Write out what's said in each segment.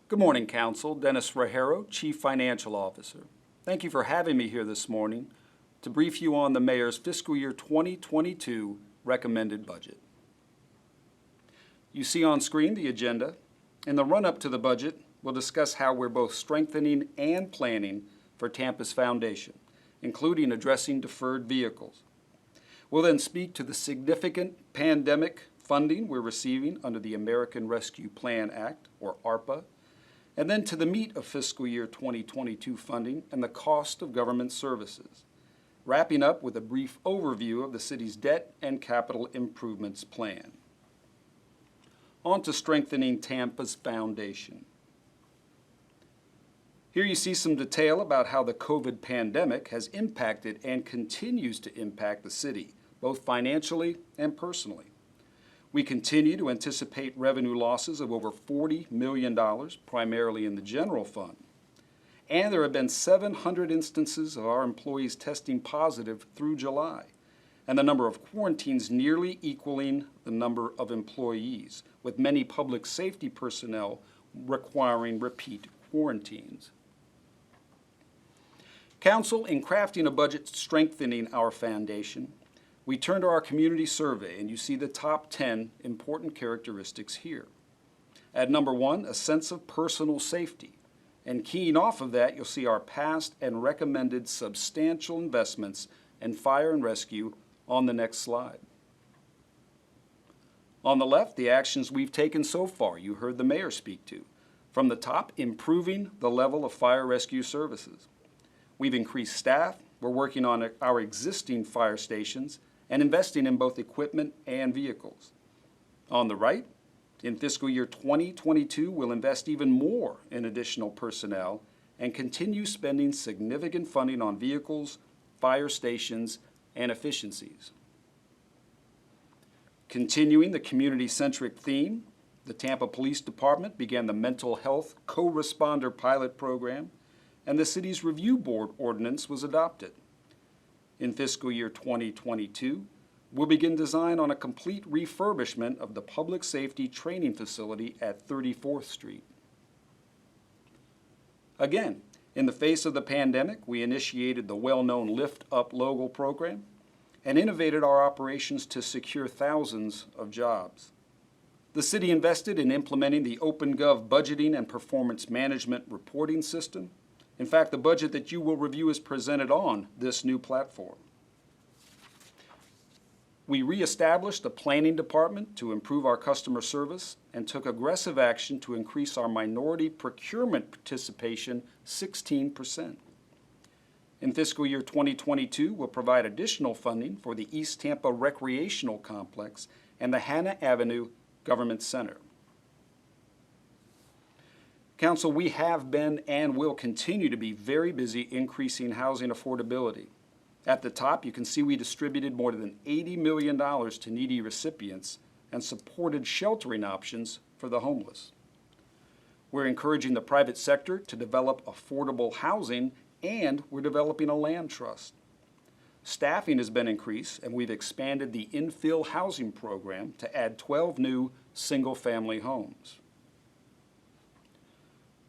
Good morning, Council. Dennis Rajero, Chief Financial Officer. Thank you for having me here this morning to brief you on the Mayor's fiscal year 2022 recommended budget. You see on screen the agenda. In the run-up to the budget, we'll discuss how we're both strengthening and planning for Tampa's foundation, including addressing deferred vehicles. We'll then speak to the significant pandemic funding we're receiving under the American Rescue Plan Act, or ARPA, and then to the meat of fiscal year 2022 funding and the cost of government services, wrapping up with a brief overview of the city's debt and capital improvements plan. On to strengthening Tampa's foundation. Here you see some detail about how the COVID pandemic has impacted and continues to impact the city, both financially and personally. We continue to anticipate revenue losses of over $40 million, primarily in the general fund. And there have been 700 instances of our employees testing positive through July, and the number of quarantines nearly equaling the number of employees, with many public safety personnel requiring repeat quarantines. Council, in crafting a budget strengthening our foundation, we turn to our community survey, and you see the top 10 important characteristics here. At number 1, a sense of personal safety. And keying off of that, you'll see our past and recommended substantial investments in fire and rescue on the next slide. On the left, the actions we've taken so far, you heard the mayor speak to. From the top, improving the level of fire rescue services. We've increased staff, we're working on our existing fire stations, and investing in both equipment and vehicles. On the right, in fiscal year 2022, we'll invest even more in additional personnel and continue spending significant funding on vehicles, fire stations, and efficiencies. Continuing the community-centric theme, the Tampa Police Department began the Mental Health Co-Responder Pilot Program, and the city's review board ordinance was adopted. In fiscal year 2022, we'll begin design on a complete refurbishment of the public safety training facility at 34th Street. Again, in the face of the pandemic, we initiated the well-known Lift Up Local program and innovated our operations to secure thousands of jobs. The city invested in implementing the OpenGov budgeting and performance management reporting system. In fact, the budget that you will review is presented on this new platform. We reestablished the planning department to improve our customer service and took aggressive action to increase our minority procurement participation 16%. In fiscal year 2022, we'll provide additional funding for the East Tampa Recreational Complex and the Hannah Avenue Government Center. Council, we have been and will continue to be very busy increasing housing affordability. At the top, you can see we distributed more than $80 million to needy recipients and supported sheltering options for the homeless. We're encouraging the private sector to develop affordable housing, and we're developing a land trust. Staffing has been increased, and we've expanded the infill housing program to add 12 new single-family homes.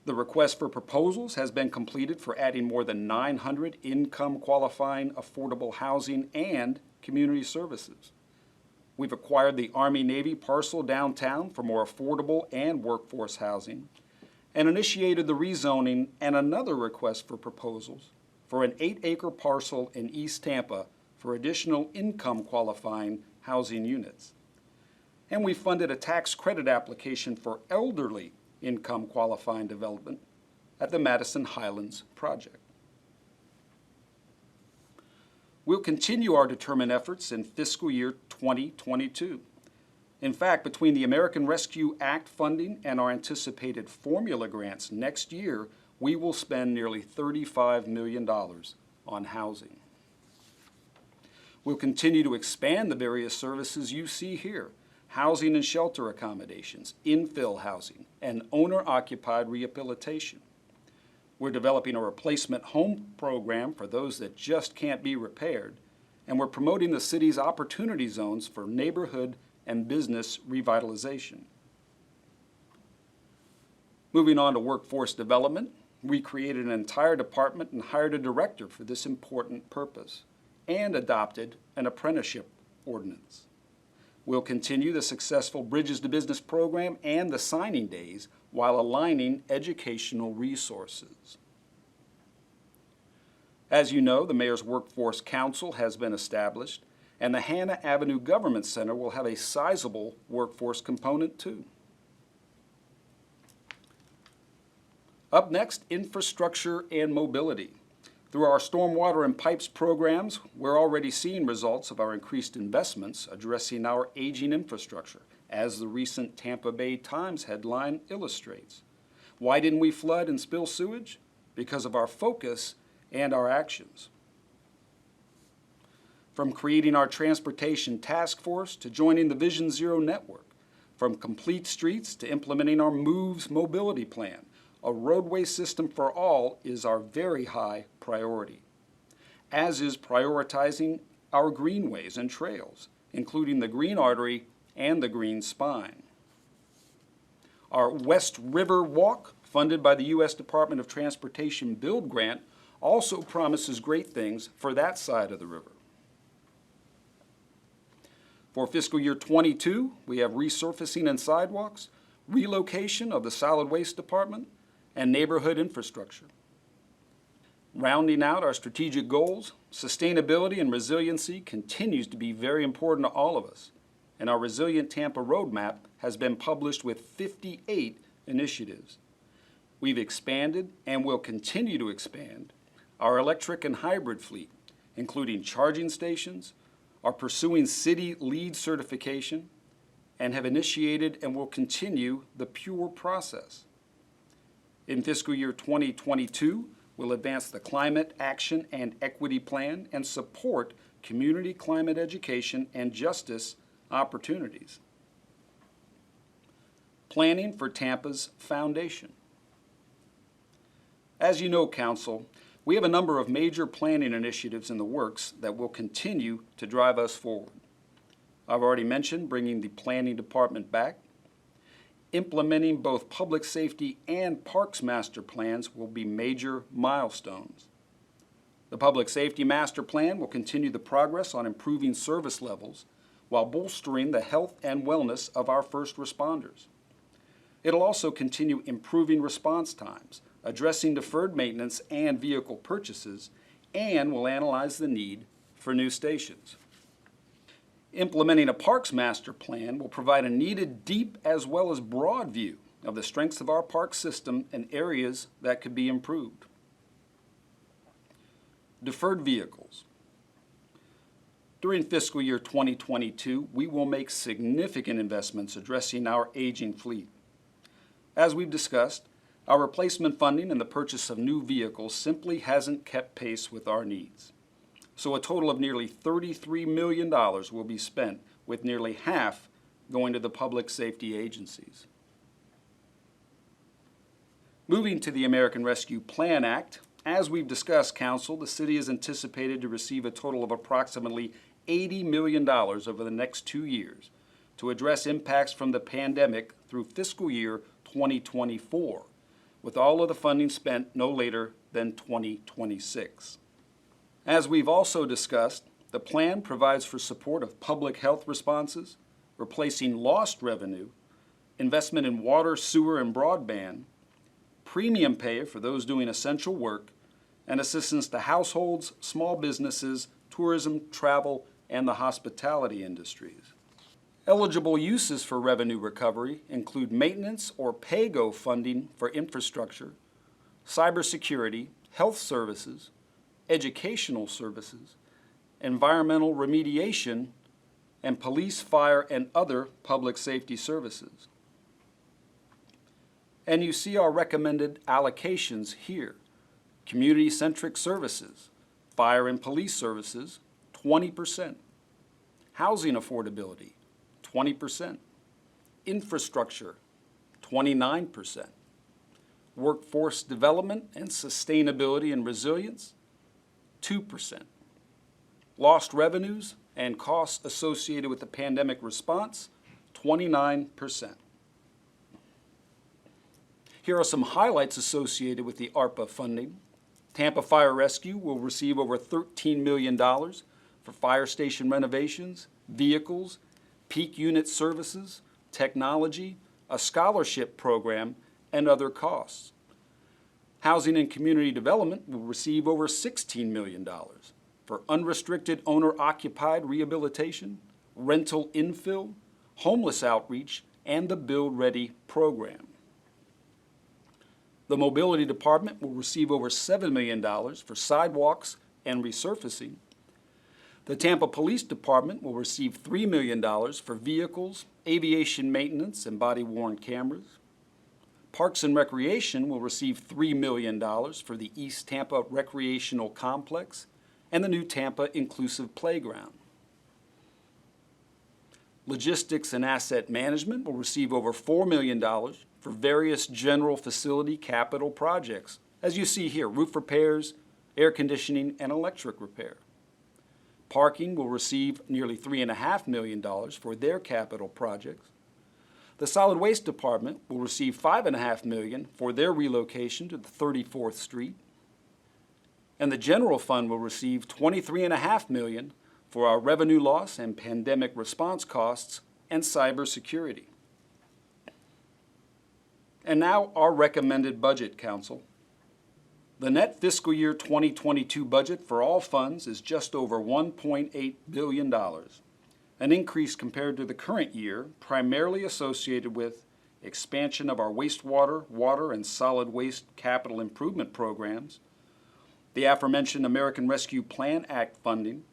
The request for proposals has been completed for adding more than 900 income-qualifying affordable housing and community services. We've acquired the Army-Navy parcel downtown for more affordable and workforce housing, and initiated the rezoning and another request for proposals for an 8-acre parcel in East Tampa for additional income-qualifying housing units. And we funded a tax credit application for elderly income qualifying development at the Madison Highlands project. We'll continue our determined efforts in fiscal year 2022. In fact, between the American Rescue Act funding and our anticipated formula grants next year, we will spend nearly $35 million on housing. We'll continue to expand the various services you see here: housing and shelter accommodations, infill housing, and owner-occupied rehabilitation. We're developing a replacement home program for those that just can't be repaired, and we're promoting the city's opportunity zones for neighborhood and business revitalization. Moving on to workforce development, we created an entire department and hired a director for this important purpose and adopted an apprenticeship ordinance. We'll continue the successful Bridges to Business program and the signing days while aligning educational resources. As you know, the Mayor's Workforce Council has been established, and the Hannah Avenue Government Center will have a sizable workforce component too. Up next, infrastructure and mobility. Through our stormwater and pipes programs, we're already seeing results of our increased investments addressing our aging infrastructure, as the recent Tampa Bay Times headline illustrates. Why didn't we flood and spill sewage? Because of our focus and our actions. From creating our transportation task force to joining the Vision Zero network, from complete streets to implementing our MOVES mobility plan, a roadway system for all is our very high priority, as is prioritizing our greenways and trails, including the Green Artery and the Green Spine. Our West River Walk, funded by the U.S. Department of Transportation Build Grant, also promises great things for that side of the river. For fiscal year 22, we have resurfacing and sidewalks, relocation of the solid waste department, and neighborhood infrastructure. Rounding out our strategic goals, sustainability and resiliency continues to be very important to all of us, and our Resilient Tampa Roadmap has been published with 58 initiatives. We've expanded and will continue to expand our electric and hybrid fleet, including charging stations, are pursuing city LEED certification, and have initiated and will continue the PURE process. In fiscal year 2022, we'll advance the Climate Action and Equity Plan and support community climate education and justice opportunities. Planning for Tampa's foundation. As you know, Council, we have a number of major planning initiatives in the works that will continue to drive us forward. I've already mentioned bringing the planning department back. Implementing both public safety and parks master plans will be major milestones. The public safety master plan will continue the progress on improving service levels while bolstering the health and wellness of our first responders. It'll also continue improving response times, addressing deferred maintenance and vehicle purchases, and will analyze the need for new stations. Implementing a parks master plan will provide a needed deep as well as broad view of the strengths of our park system and areas that could be improved. Deferred vehicles. During fiscal year 2022, we will make significant investments addressing our aging fleet. As we've discussed, our replacement funding and the purchase of new vehicles simply hasn't kept pace with our needs. So a total of nearly $33 million will be spent, with nearly half going to the public safety agencies. Moving to the American Rescue Plan Act, as we've discussed, Council, the city is anticipated to receive a total of approximately $80 million over the next 2 years to address impacts from the pandemic through fiscal year 2024, with all of the funding spent no later than 2026. As we've also discussed, the plan provides for support of public health responses, replacing lost revenue, investment in water, sewer, and broadband, premium pay for those doing essential work, and assistance to households, small businesses, tourism, travel, and the hospitality industries. Eligible uses for revenue recovery include maintenance or pay-go funding for infrastructure, cybersecurity, health services, educational services, environmental remediation, and police, fire, and other public safety services. And you see our recommended allocations here. Community-centric services, fire and police services, 20%. Housing affordability, 20%. Infrastructure, 29%. Workforce development and sustainability and resilience, 2%. Lost revenues and costs associated with the pandemic response, 29%. Here are some highlights associated with the ARPA funding. Tampa Fire Rescue will receive over $13 million for fire station renovations, vehicles, peak unit services, technology, a scholarship program, and other costs. Housing and Community Development will receive over $16 million for unrestricted owner-occupied rehabilitation, rental infill, homeless outreach, and the Build Ready program. The Mobility Department will receive over $7 million for sidewalks and resurfacing. The Tampa Police Department will receive $3 million for vehicles, aviation maintenance, and body-worn cameras. Parks and Recreation will receive $3 million for the East Tampa Recreational Complex and the new Tampa Inclusive Playground. Logistics and Asset Management will receive over $4 million for various general facility capital projects. As you see here, roof repairs, air conditioning, and electric repair. Parking will receive nearly $3.5 million for their capital projects. The Solid Waste Department will receive $5.5 million for their relocation to the 34th Street. And the General Fund will receive $23.5 million for our revenue loss and pandemic response costs and cybersecurity. And now our recommended budget, Council. The net fiscal year 2022 budget for all funds is just over $1.8 billion, an increase compared to the current year, primarily associated with expansion of our wastewater, water, and solid waste capital improvement programs, the aforementioned American Rescue Plan Act funding,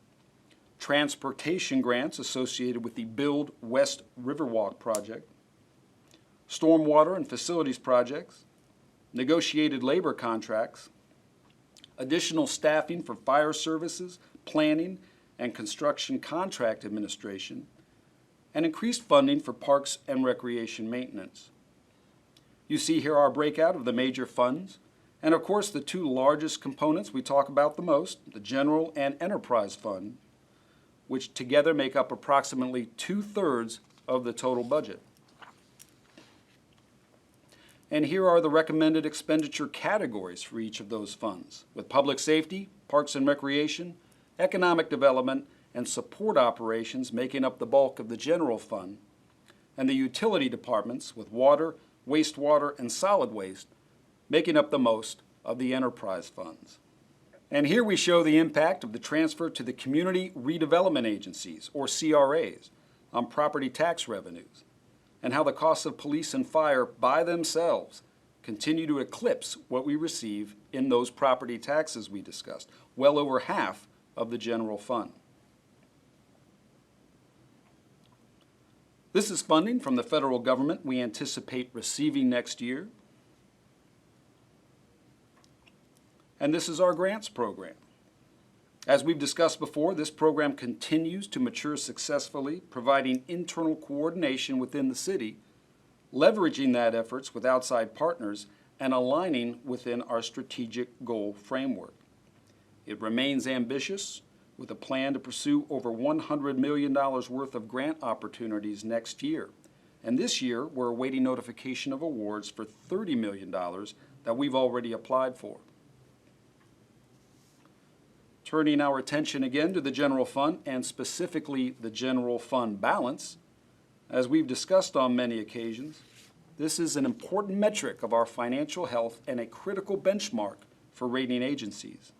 transportation grants associated with the Build West Riverwalk project, stormwater and facilities projects, negotiated labor contracts, additional staffing for fire services, planning, and construction contract administration, and increased funding for parks and recreation maintenance. You see here our breakout of the major funds, and of course the two largest components we talk about the most, the General and Enterprise Fund, which together make up approximately 2/3 of the total budget. And here are the recommended expenditure categories for each of those funds, with public safety, parks and recreation, economic development, and support operations making up the bulk of the general fund, and the utility departments with water, wastewater, and solid waste making up the most of the enterprise funds. And here we show the impact of the transfer to the Community Redevelopment Agencies, or CRAs, on property tax revenues, and how the costs of police and fire by themselves continue to eclipse what we receive in those property taxes we discussed, well over half of the general fund. This is funding from the federal government we anticipate receiving next year. And this is our grants program. As we've discussed before, this program continues to mature successfully, providing internal coordination within the city, leveraging that efforts with outside partners, and aligning within our strategic goal framework. It remains ambitious, with a plan to pursue over $100 million worth of grant opportunities next year. And this year, we're awaiting notification of awards for $30 million that we've already applied for. Turning our attention again to the general fund, and specifically the general fund balance, as we've discussed on many occasions, this is an important metric of our financial health and a critical benchmark for rating agencies.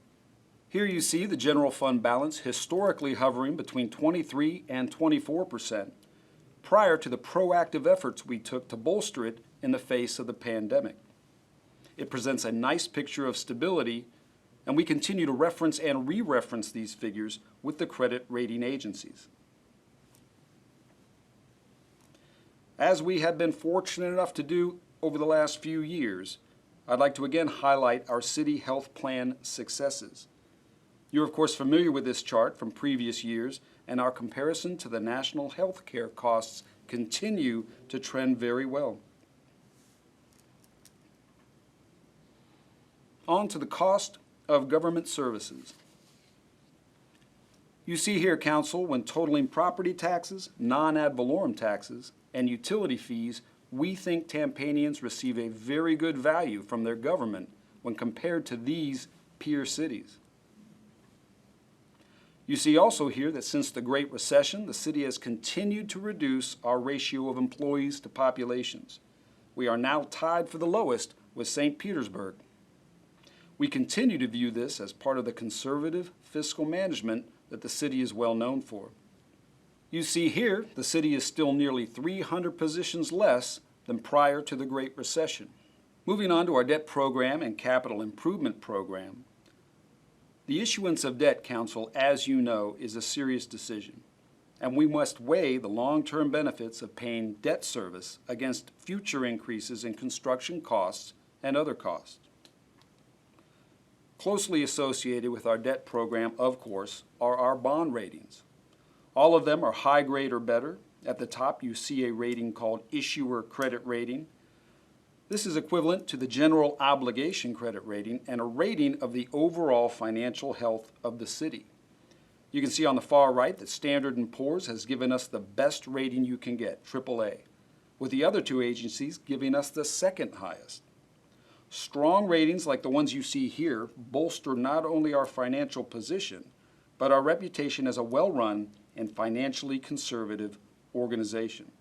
Here you see the general fund balance historically hovering between 23 and 24% prior to the proactive efforts we took to bolster it in the face of the pandemic. It presents a nice picture of stability, and we continue to reference and re-reference these figures with the credit rating agencies. As we have been fortunate enough to do over the last few years, I'd like to again highlight our City Health Plan successes. You're of course familiar with this chart from previous years, and our comparison to the national health care costs continue to trend very well. On to the cost of government services. You see here, Council, when totaling property taxes, non-ad valorem taxes, and utility fees, we think Tampanians receive a very good value from their government when compared to these peer cities. You see also here that since the Great Recession, the city has continued to reduce our ratio of employees to populations. We are now tied for the lowest with St. Petersburg. We continue to view this as part of the conservative fiscal management that the city is well known for. You see here, the city is still nearly 300 positions less than prior to the Great Recession. Moving on to our debt program and capital improvement program. The issuance of debt, Council, as you know, is a serious decision, and we must weigh the long-term benefits of paying debt service against future increases in construction costs and other costs. Closely associated with our debt program, of course, are our bond ratings. All of them are high grade or better. At the top, you see a rating called Issuer Credit Rating. This is equivalent to the General Obligation Credit Rating and a rating of the overall financial health of the city. You can see on the far right that Standard & Poor's has given us the best rating you can get, AAA, with the other two agencies giving us the second highest. Strong ratings like the ones you see here bolster not only our financial position, but our reputation as a well-run and financially conservative organization.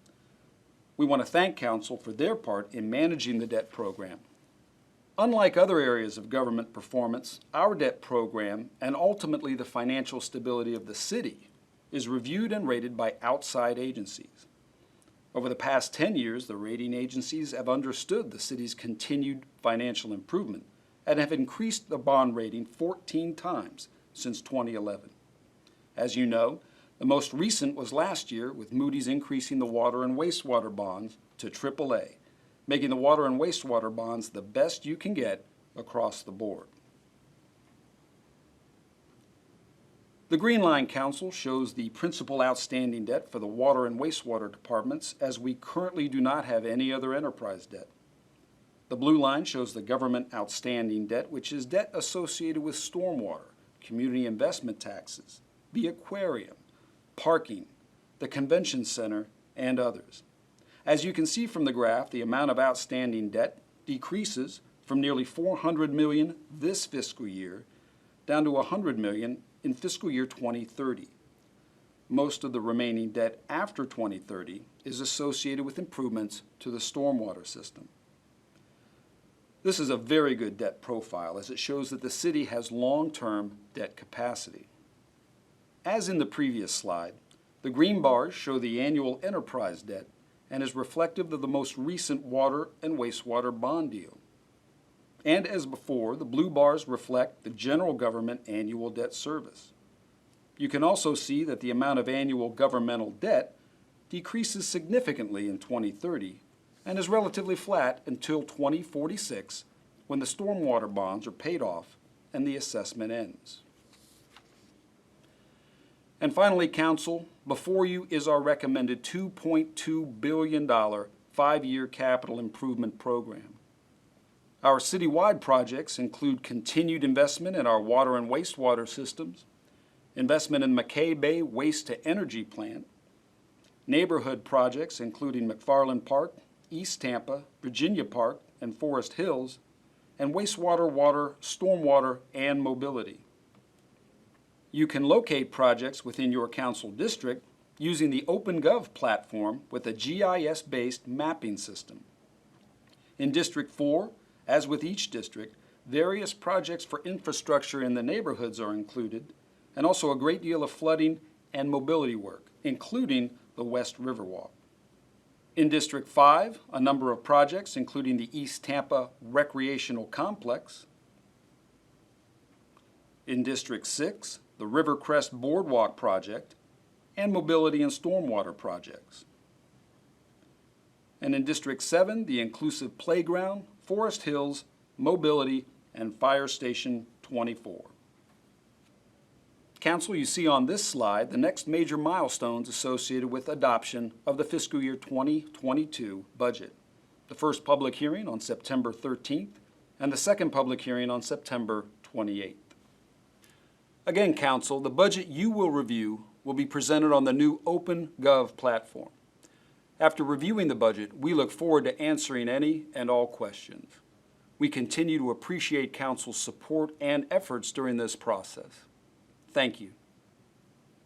We want to thank Council for their part in managing the debt program. Unlike other areas of government performance, our debt program, and ultimately the financial stability of the city, is reviewed and rated by outside agencies. Over the past 10 years, the rating agencies have understood the city's continued financial improvement and have increased the bond rating 14 times since 2011. As you know, the most recent was last year, with Moody's increasing the water and wastewater bonds to AAA, making the water and wastewater bonds the best you can get across the board. The Green Line, Council, shows the principal outstanding debt for the water and wastewater departments, as we currently do not have any other enterprise debt. The blue line shows the government outstanding debt, which is debt associated with stormwater, community investment taxes, the aquarium, parking, the convention center, and others. As you can see from the graph, the amount of outstanding debt decreases from nearly $400 million this fiscal year down to $100 million in fiscal year 2030. Most of the remaining debt after 2030 is associated with improvements to the stormwater system. This is a very good debt profile, as it shows that the city has long-term debt capacity. As in the previous slide, the green bars show the annual enterprise debt and is reflective of the most recent water and wastewater bond deal. And as before, the blue bars reflect the general government annual debt service. You can also see that the amount of annual governmental debt decreases significantly in 2030 and is relatively flat until 2046, when the stormwater bonds are paid off and the assessment ends. And finally, Council, before you is our recommended $2.2 billion 5-year capital improvement program. Our citywide projects include continued investment in our water and wastewater systems, investment in McKay Bay Waste-to-Energy Plant, neighborhood projects including McFarland Park, East Tampa, Virginia Park, and Forest Hills, and wastewater, water, stormwater, and mobility. You can locate projects within your council district using the OpenGov platform with a GIS-based mapping system. In District 4, as with each district, various projects for infrastructure in the neighborhoods are included, and also a great deal of flooding and mobility work, including the West Riverwalk. In District 5, a number of projects, including the East Tampa Recreational Complex. In District 6, the Rivercrest Boardwalk Project, and mobility and stormwater projects. And in District 7, the Inclusive Playground, Forest Hills, Mobility, and Fire Station 24. Council, you see on this slide the next major milestones associated with adoption of the fiscal year 2022 budget. The first public hearing on September 13th, and the second public hearing on September 28th. Again, Council, the budget you will review will be presented on the new OpenGov platform. After reviewing the budget, we look forward to answering any and all questions. We continue to appreciate Council's support and efforts during this process. Thank you.